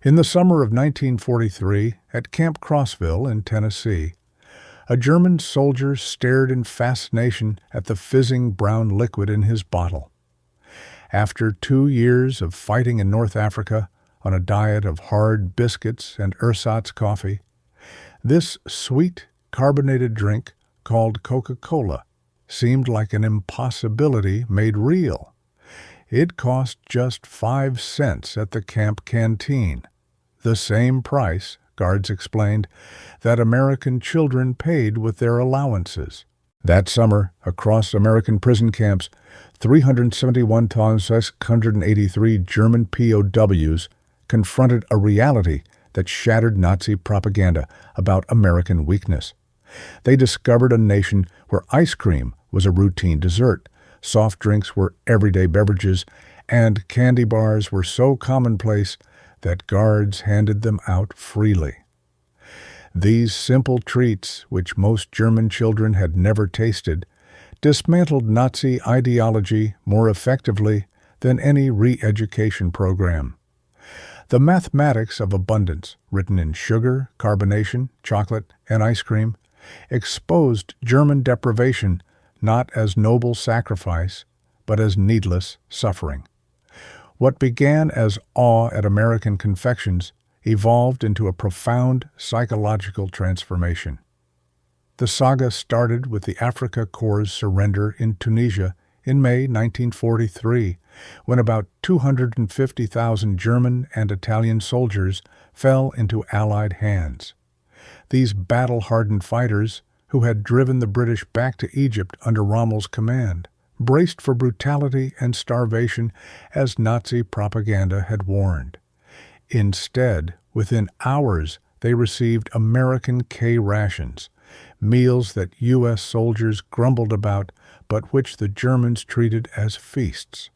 In the summer of 1943, at Camp Crossville in Tennessee, a German soldier stared in fascination at the fizzing brown liquid in his bottle. After 2 years of fighting in North Africa on a diet of hard biscuits and ersatz coffee, this sweet, carbonated drink called Coca-Cola seemed like an impossibility made real. It cost just 5 cents at the camp canteen, the same price, guards explained, that American children paid with their allowances. That summer, across American prison camps, 371,683 German POWs confronted a reality that shattered Nazi propaganda about American weakness. They discovered a nation where ice cream was a routine dessert, soft drinks were everyday beverages, and candy bars were so commonplace that guards handed them out freely. These simple treats, which most German children had never tasted, dismantled Nazi ideology more effectively than any re-education program. The mathematics of abundance, written in sugar, carbonation, chocolate, and ice cream, exposed German deprivation not as noble sacrifice, but as needless suffering. What began as awe at American confections evolved into a profound psychological transformation. The saga started with the Afrika Korps' surrender in Tunisia in May 1943, when about 250,000 German and Italian soldiers fell into Allied hands. These battle-hardened fighters, who had driven the British back to Egypt under Rommel's command, braced for brutality and starvation as Nazi propaganda had warned. Instead, within hours, they received American K rations, meals that U.S. soldiers grumbled about but which the Germans treated as feasts.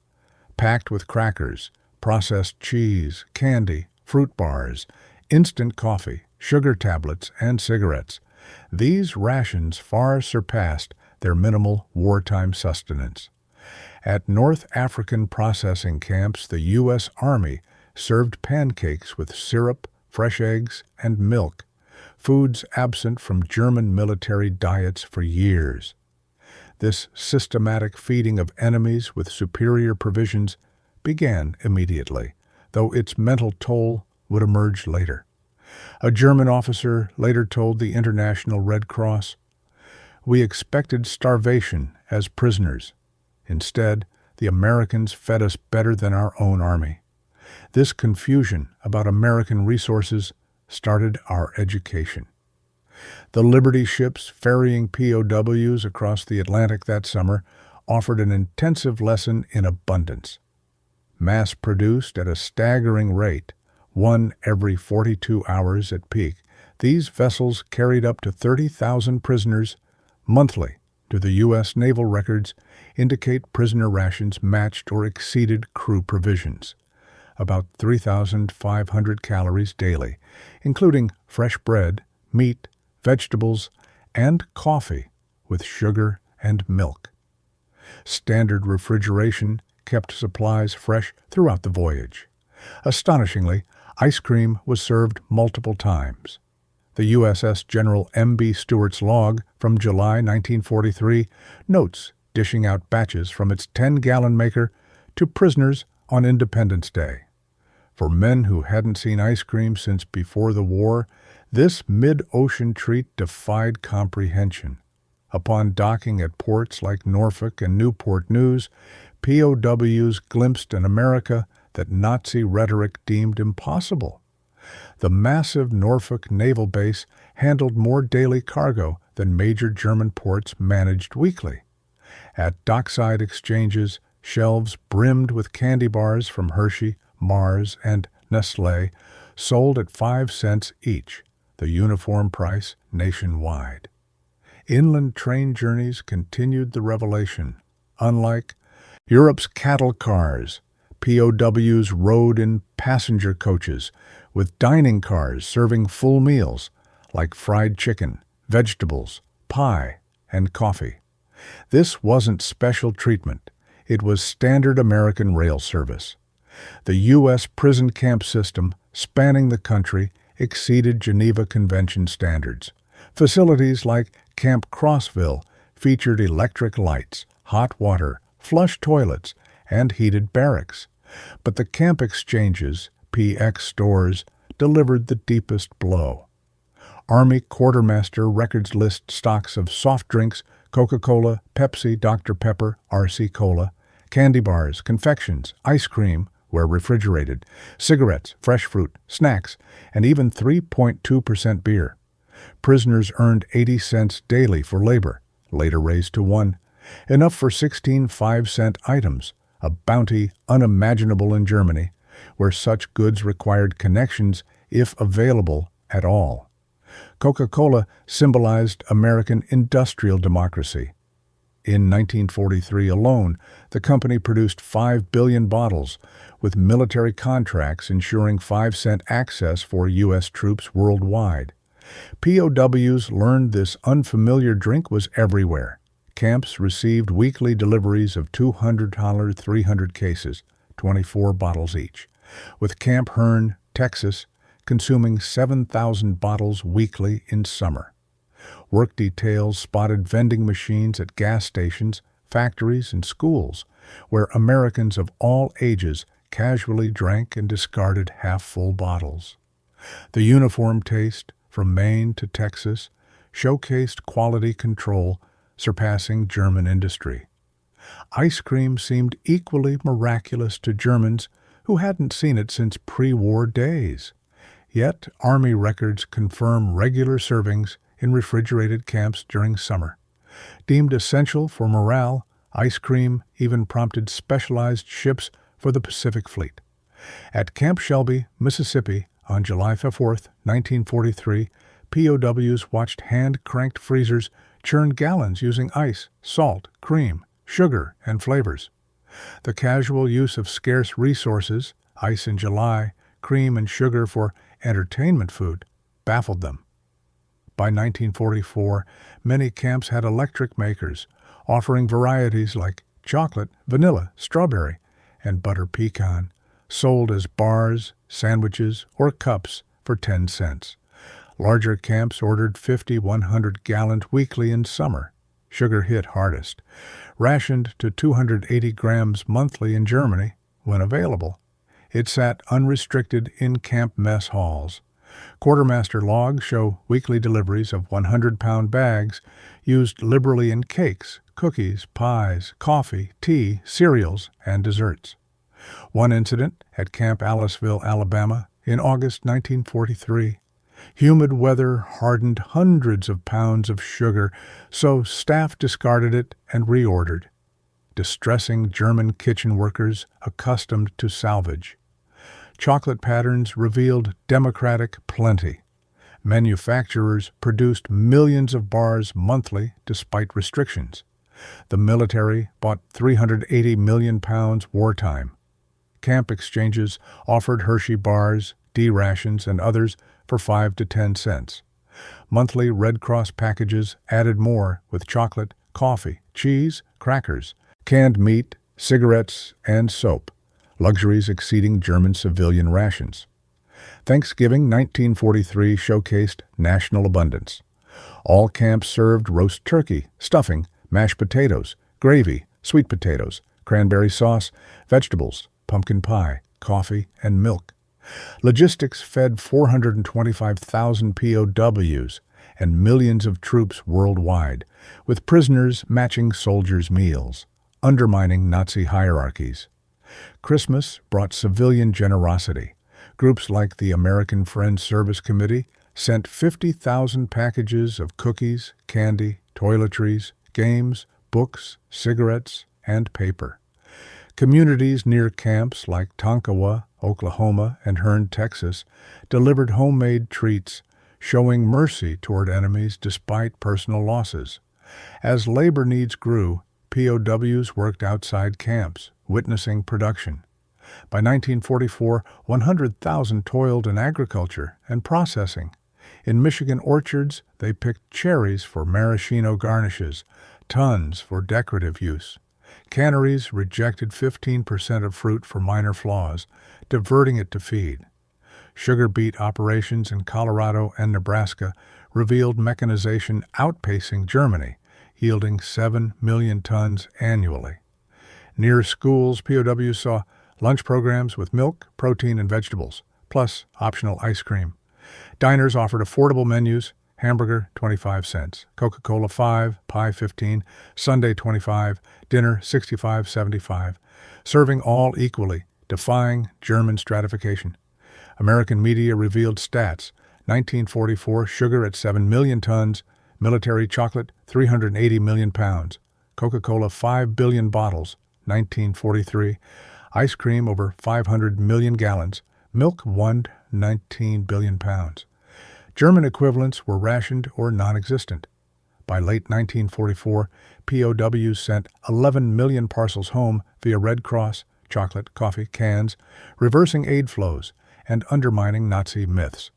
Packed with crackers, processed cheese, candy, fruit bars, instant coffee, sugar tablets, and cigarettes, these rations far surpassed their minimal wartime sustenance. At North African processing camps, the U.S. Army served pancakes with syrup, fresh eggs, and milk, foods absent from German military diets for years. This systematic feeding of enemies with superior provisions began immediately, though its mental toll would emerge later. A German officer later told the International Red Cross, "We expected starvation as prisoners. Instead, the Americans fed us better than our own army. This confusion about American resources started our education." The Liberty ships ferrying POWs across the Atlantic that summer offered an intensive lesson in abundance. Mass-produced at a staggering rate, one every 42 hours at peak, these vessels carried up to 30,000 prisoners monthly. Do the U.S. naval records indicate prisoner rations matched or exceeded crew provisions, about 3,500 calories daily, including fresh bread, meat, vegetables, and coffee with sugar and milk. Standard refrigeration kept supplies fresh throughout the voyage. Astonishingly, ice cream was served multiple times. The USS General M.B. Stewart's log from July 1943 notes dishing out batches from its 10-gallon maker to prisoners on Independence Day. For men who hadn't seen ice cream since before the war, this mid-ocean treat defied comprehension. Upon docking at ports like Norfolk and Newport News, POWs glimpsed an America that Nazi rhetoric deemed impossible. The massive Norfolk naval base handled more daily cargo than major German ports managed weekly. At dockside exchanges, shelves brimmed with candy bars from Hershey, Mars, and Nestlé, sold at 5 cents each, the uniform price nationwide. Inland train journeys continued the revelation. Unlike Europe's cattle cars, POWs rode in passenger coaches, with dining cars serving full meals like fried chicken, vegetables, pie, and coffee. This wasn't special treatment. It was standard American rail service. The U.S. prison camp system spanning the country exceeded Geneva Convention standards. Facilities like Camp Crossville featured electric lights, hot water, flush toilets, and heated barracks. But the camp exchanges, PX stores, delivered the deepest blow. Army Quartermaster records list stocks of soft drinks, Coca-Cola, Pepsi, Dr. Pepper, RC Cola, candy bars, confections, ice cream, where refrigerated, cigarettes, fresh fruit, snacks, and even 3.2% beer. Prisoners earned 80 cents daily for labor, later raised to 1, enough for 16 5-cent items, a bounty unimaginable in Germany, where such goods required connections if available at all. Coca-Cola symbolized American industrial democracy. In 1943 alone, the company produced 5 billion bottles, with military contracts ensuring 5-cent access for U.S. troops worldwide. POWs learned this unfamiliar drink was everywhere. Camps received weekly deliveries of 300 cases, 24 bottles each, with Camp Hearn, Texas, consuming 7,000 bottles weekly in summer. Work details spotted vending machines at gas stations, factories, and schools, where Americans of all ages casually drank and discarded half-full bottles. The uniform taste, from Maine to Texas, showcased quality control surpassing German industry. Ice cream seemed equally miraculous to Germans who hadn't seen it since pre-war days. Yet Army records confirm regular servings in refrigerated camps during summer. Deemed essential for morale, ice cream even prompted specialized ships for the Pacific Fleet. At Camp Shelby, Mississippi, on July 4, 1943, POWs watched hand-cranked freezers churn gallons using ice, salt, cream, sugar, and flavors. The casual use of scarce resources, ice in July, cream and sugar for entertainment food, baffled them. By 1944, many camps had electric makers, offering varieties like chocolate, vanilla, strawberry, and butter pecan, sold as bars, sandwiches, or cups for 10 cents. Larger camps ordered 50 100-gallon weekly in summer. Sugar hit hardest. Rationed to 280 grams monthly in Germany, when available. It sat unrestricted in camp mess halls. Quartermaster logs show weekly deliveries of 100-pound bags used liberally in cakes, cookies, pies, coffee, tea, cereals, and desserts. One incident at Camp Aliceville, Alabama, in August 1943. Humid weather hardened hundreds of pounds of sugar, so staff discarded it and reordered, distressing German kitchen workers accustomed to salvage. Chocolate patterns revealed democratic plenty. Manufacturers produced millions of bars monthly despite restrictions. The military bought 380 million pounds wartime. Camp exchanges offered Hershey bars, D-rations, and others for 5 to 10 cents. Monthly Red Cross packages added more with chocolate, coffee, cheese, crackers, canned meat, cigarettes, and soap, luxuries exceeding German civilian rations. Thanksgiving 1943 showcased national abundance. All camps served roast turkey, stuffing, mashed potatoes, gravy, sweet potatoes, cranberry sauce, vegetables, pumpkin pie, coffee, and milk. Logistics fed 425,000 POWs and millions of troops worldwide, with prisoners matching soldiers' meals, undermining Nazi hierarchies. Christmas brought civilian generosity. Groups like the American Friends Service Committee sent 50,000 packages of cookies, candy, toiletries, games, books, cigarettes, and paper. Communities near camps like Tonkawa, Oklahoma, and Hearn, Texas, delivered homemade treats, showing mercy toward enemies despite personal losses. As labor needs grew, POWs worked outside camps, witnessing production. By 1944, 100,000 toiled in agriculture and processing. In Michigan orchards, they picked cherries for maraschino garnishes, tons for decorative use. Canneries rejected 15% of fruit for minor flaws, diverting it to feed. Sugar beet operations in Colorado and Nebraska revealed mechanization outpacing Germany, yielding 7 million tons annually. Near schools, POWs saw lunch programs with milk, protein, and vegetables, plus optional ice cream. Diners offered affordable menus: hamburger 25 cents, Coca-Cola 5, pie 15, sundae 25, dinner 65.75, serving all equally, defying German stratification. American media revealed stats: 1944 sugar at 7 million tons, military chocolate 380 million pounds, Coca-Cola 5 billion bottles, 1943, ice cream over 500 million gallons, milk 19 billion pounds. German equivalents were rationed or non-existent. By late 1944, POWs sent 11 million parcels home via Red Cross, chocolate, coffee, cans, reversing aid flows and undermining Nazi myths.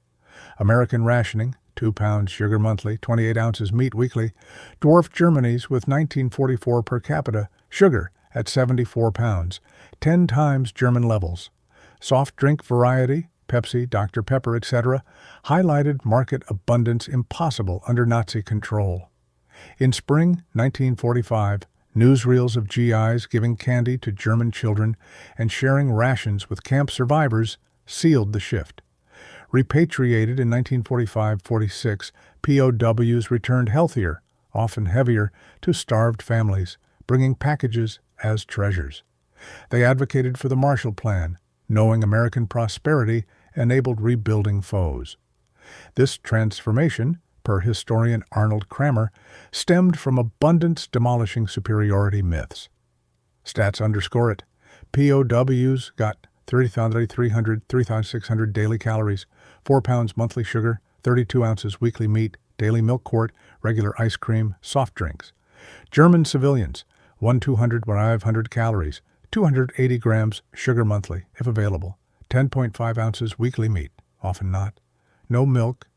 American rationing, 2 pounds sugar monthly, 28 ounces meat weekly, dwarfed Germany's with 1944 per capita sugar at 74 pounds, 10 times German levels. Soft drink variety, Pepsi, Dr. Pepper, etc., highlighted market abundance impossible under Nazi control. In spring 1945, newsreels of GIs giving candy to German children and sharing rations with camp survivors sealed the shift. Repatriated in 1945-46, POWs returned healthier, often heavier, to starved families, bringing packages as treasures. They advocated for the Marshall Plan, knowing American prosperity enabled rebuilding foes. This transformation, per historian Arnold Kramer, stemmed from abundance demolishing superiority myths. Stats underscore it. POWs got 3,600 daily calories, 4 pounds monthly sugar, 32 ounces weekly meat, daily milk quart, regular ice cream, soft drinks. German civilians, 500 calories, 280 grams sugar monthly, if available, 10.5 ounces weekly meat, often not, no milk,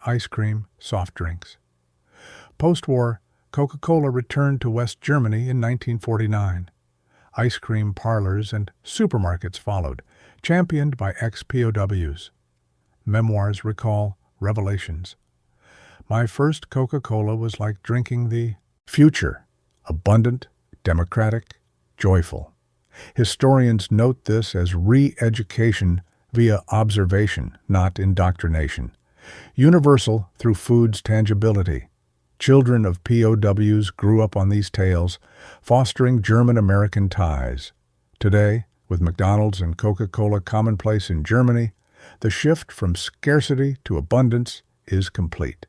ice cream, soft drinks. Post-war, Coca-Cola returned to West Germany in 1949. Ice cream parlors and supermarkets followed, championed by ex-POWs. Memoirs recall revelations. My first Coca-Cola was like drinking the future, abundant, democratic, joyful. Historians note this as re-education via observation, not indoctrination. Universal through food's tangibility. Children of POWs grew up on these tales, fostering German-American ties. Today, with McDonald's and Coca-Cola commonplace in Germany, the shift from scarcity to abundance is complete.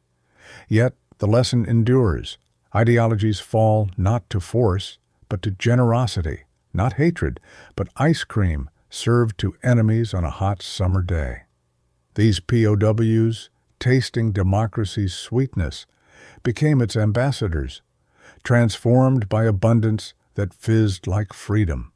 Yet, the lesson endures. Ideologies fall not to force, but to generosity, not hatred, but ice cream served to enemies on a hot summer day. These POWs, tasting democracy's sweetness, became its ambassadors, transformed by abundance that fizzed like freedom.